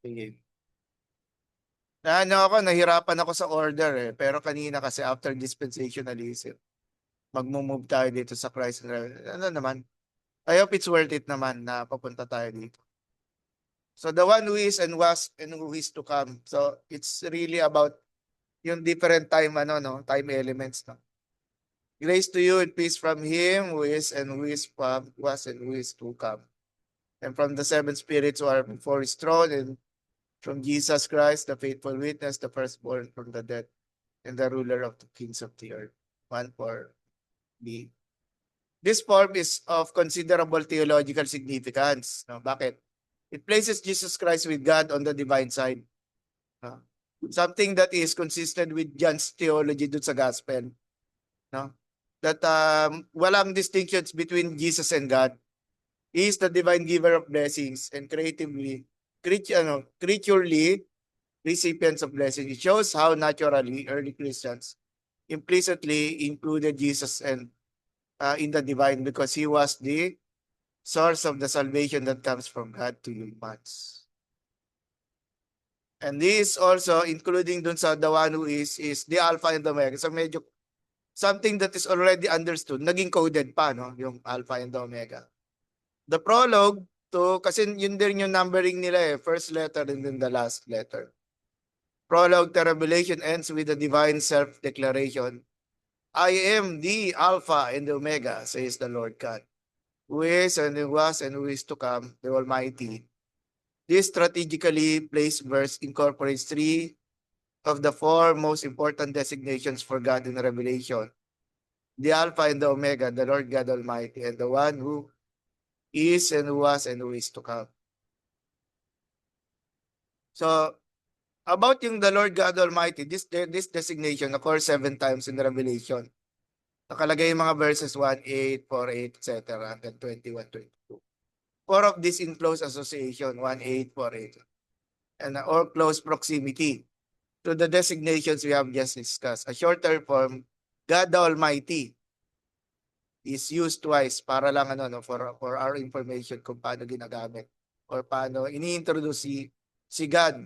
Sige. Nahirapan ako sa order eh. Pero kanina kasi after dispensationalism, magmo-move tayo dito sa Christ. Ano naman? I hope it's worth it naman na papunta tayo dito. So the one who is and was and who is to come. So it's really about yung different time time elements no. Grace to you and peace from him who is and who is was and who is to come. And from the seven spirits who are before his throne, and from Jesus Christ, the faithful witness, the firstborn from the dead, and the ruler of the kings of the earth. One for B. This form is of considerable theological significance. No? Bakit? It places Jesus Christ with God on the divine side. No? Something that is consistent with John's theology dun sa gospel. No? That walang distinctions between Jesus and God. He is the divine giver of blessings and creaturely recipients of blessings. It shows how naturally early Christians implicitly included Jesus and in the divine because he was the source of the salvation that comes from God to humans. And this also, including dun sa the one who is the Alpha and the Omega. So medyo something that is already understood, naging coded pa, no? Yung Alpha and the Omega. The prologue to, kasi yun din yung numbering nila eh, first letter and then the last letter. Prologue to Revelation ends with the divine self-declaration. I am the Alpha and the Omega, says the Lord God, who is and who was and who is to come, the Almighty. This strategically placed verse incorporates three of the four most important designations for God in Revelation. The Alpha and the Omega, the Lord God Almighty, and the one who is and who was and who is to come. So, about yung the Lord God Almighty, this designation occurs 7 times in Revelation. Nakalagay yung mga verses 1:8, 4:8, etc. and 21:22. Four of these in close association, 1:8, 4:8, and or close proximity to the designations we have just discussed. A shorter form, God the Almighty, is used twice para lang for our information kung paano ginagamit or paano ini-introduce si God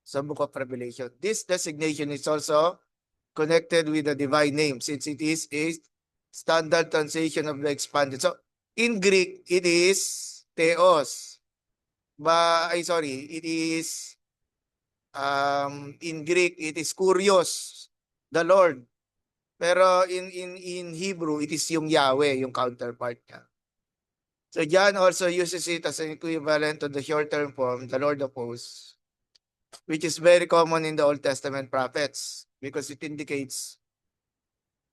sa Book of Revelation. This designation is also connected with the divine name since it is a standard translation of the expanded. So in Greek, it is theos. It is in Greek, it is kurios, the Lord. Pero in Hebrew, it is yung Yahweh, yung counterpart niya. So John also uses it as an equivalent to the short-term form, the Lord of hosts, which is very common in the Old Testament prophets because it indicates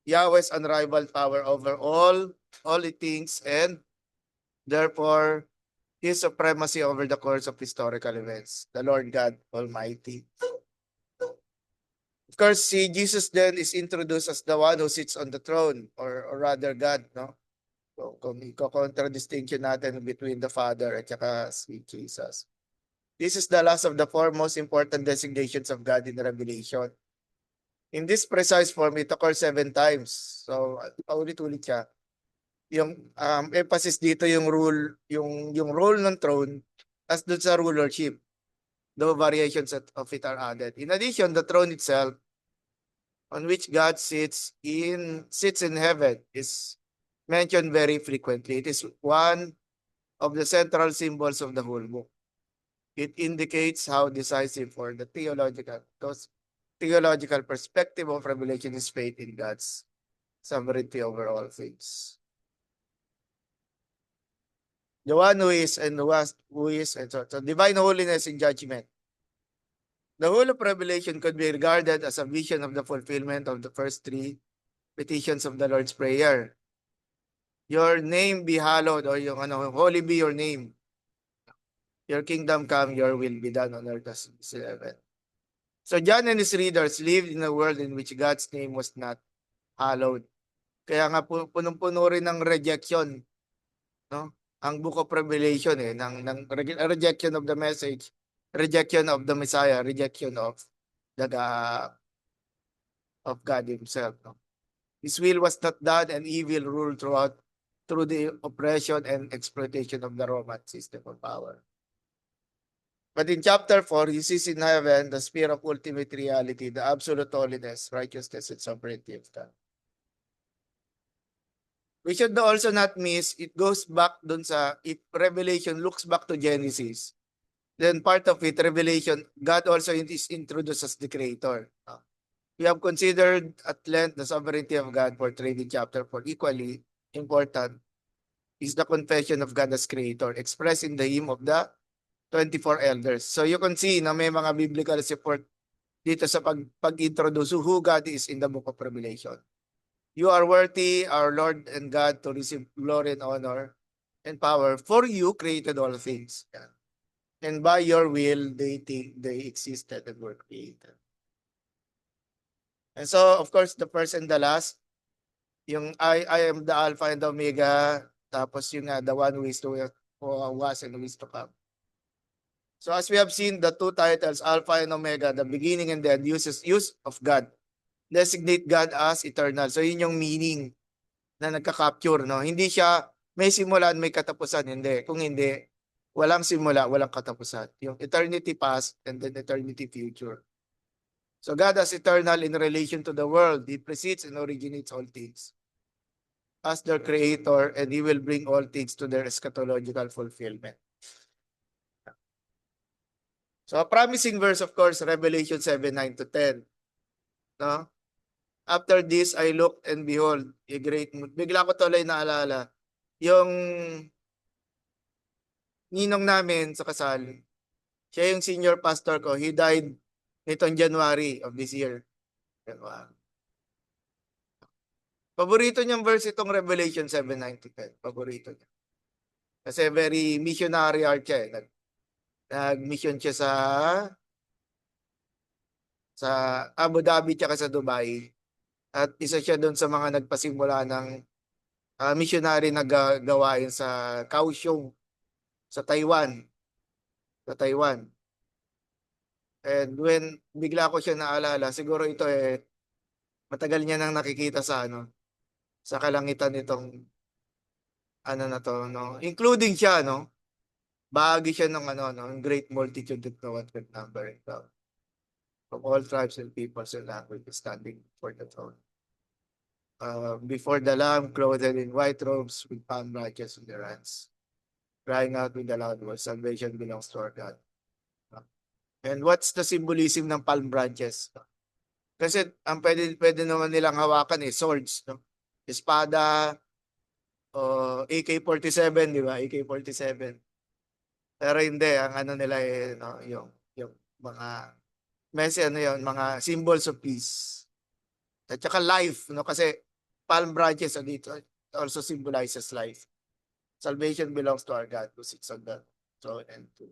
Yahweh's unrivaled power over all things, and therefore his supremacy over the course of historical events, the Lord God Almighty. Of course, si Jesus then is introduced as the one who sits on the throne, or rather God, no? So, kung i-contradistinction natin between the Father at saka si Jesus. This is the last of the four most important designations of God in Revelation. In this precise form, it occurs 7 times. So, paulit-ulit siya. Yung emphasis dito yung role ng throne as dun sa rulership. The variations of it are added. In addition, the throne itself on which God sits in heaven is mentioned very frequently. It is one of the central symbols of the whole book. It indicates how decisive for the theological perspective of Revelation is faith in God's sovereignty over all things. The one who is and who is, and so divine holiness in judgment. The whole of Revelation could be regarded as a vision of the fulfillment of the first 3 petitions of the Lord's Prayer. Your name be hallowed, or yung holy be your name. Your kingdom come, your will be done on earth as it is in heaven. So John and his readers lived in a world in which God's name was not hallowed. Kaya nga punong-puno rin ng rejection, no? Ang Book of Revelation ng rejection of the message, rejection of the Messiah, rejection of the of God himself, no? His will was not done, and evil ruled through the oppression and exploitation of the Roman system of power. But in chapter 4, he sees in heaven the sphere of ultimate reality, the absolute holiness, righteousness, and sovereignty of God. We should also not miss, it goes back dun sa, if Revelation looks back to Genesis, then part of it, Revelation, God also is introduced as the creator. We have considered at length the sovereignty of God portrayed in chapter 4. Equally important is the confession of God as creator, expressed in the hymn of the 24 elders. So you can see na may mga biblical support dito sa pag-introduce who God is in the book of Revelation. You are worthy, our Lord and God, to receive glory and honor and power, for you created all things. And by your will, they think they existed and were created. And so, of course, the first and the last, yung I am the Alpha and the Omega, tapos yung the one who is to, who was and who is to come. So as we have seen, the two titles, Alpha and Omega, the beginning and the end, use of God. Designate God as eternal. So yun yung meaning na nagka-capture, no? Hindi siya may simula at may katapusan. Hindi. Kung hindi, walang simula, walang katapusan. Yung eternity past and then eternity future. So God as eternal in relation to the world. He precedes and originates all things as their creator, and He will bring all things to their eschatological fulfillment. So a promising verse, of course, Revelation 7:9 to 10. No? After this, I looked and behold, a great moon. Bigla ko tuloy naalala, yung ninong namin sa kasal, siya yung senior pastor ko. He died nitong January of this year. Wow. Paborito niyang verse itong Revelation 7:9 to 10. Paborito niya. Kasi very missionary heart siya. Nag-mission siya sa Abu Dhabi tsaka sa Dubai. At isa siya doon sa mga nagpasimula ng missionary na gawain sa Kaohsiung sa Taiwan. Sa Taiwan. And when bigla ko siya naalala, siguro ito matagal niya nang nakikita sa kalangitan nitong na to, no. Including siya, no. Bahagi siya ng great multitude that no one could number it down. From all tribes and peoples and languages standing before the throne. Before the Lamb, clothed in white robes with palm branches in their hands, crying out with a loud voice, salvation belongs to our God. And what's the symbolism ng palm branches? Kasi ang pwede naman nilang hawakan swords, no? Espada, AK-47, di ba? AK-47. Pero hindi, ang nila no, yung mga mga symbols of peace. At saka life, no? Kasi palm branches dito also symbolizes life. Salvation belongs to our God who sits on the throne and to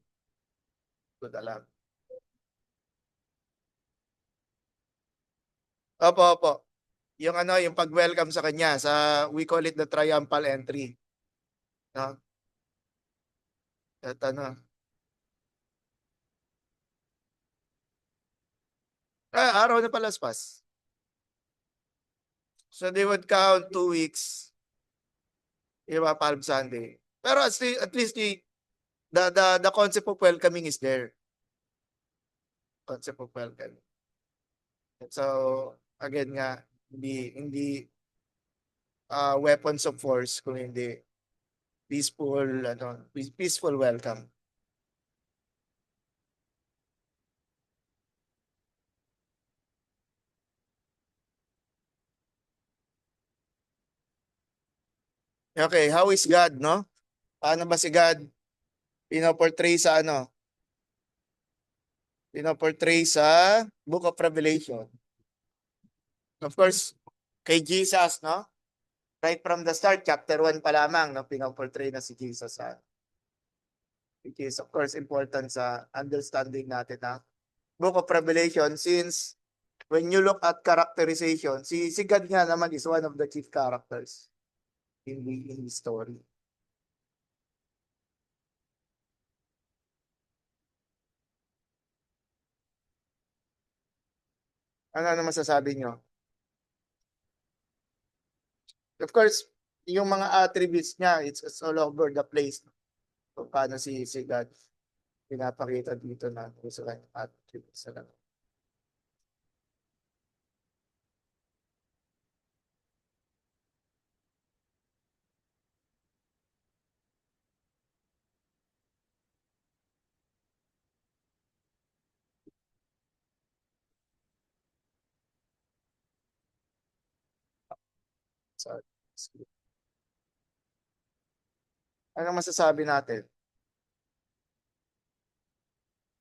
the Lamb. Opo. Yung yung pag-welcome sa kanya we call it the triumphal entry. No? At araw na palaspas. So they would count 2 weeks. Diba, Palm Sunday. Pero at least the concept of welcoming is there. Concept of welcoming. So again nga, hindi weapons of force, kung hindi peaceful welcome. Okay, how is God, no? Paano ba si God pinoportray sa Pinoportray sa Book of Revelation? Of course, kay Jesus, no? Right from the start, chapter 1 pa lamang, no? Pinoportray na si Jesus. Which is, of course, important sa understanding natin na Book of Revelation, since when you look at characterization, si God nga naman is one of the chief characters in the story. Ano masasabi nyo? Of course, yung mga attributes niya, it's all over the place. So, paano si God pinapakita dito na sa kanyang attributes sa lang. Sorry. Ano masasabi natin?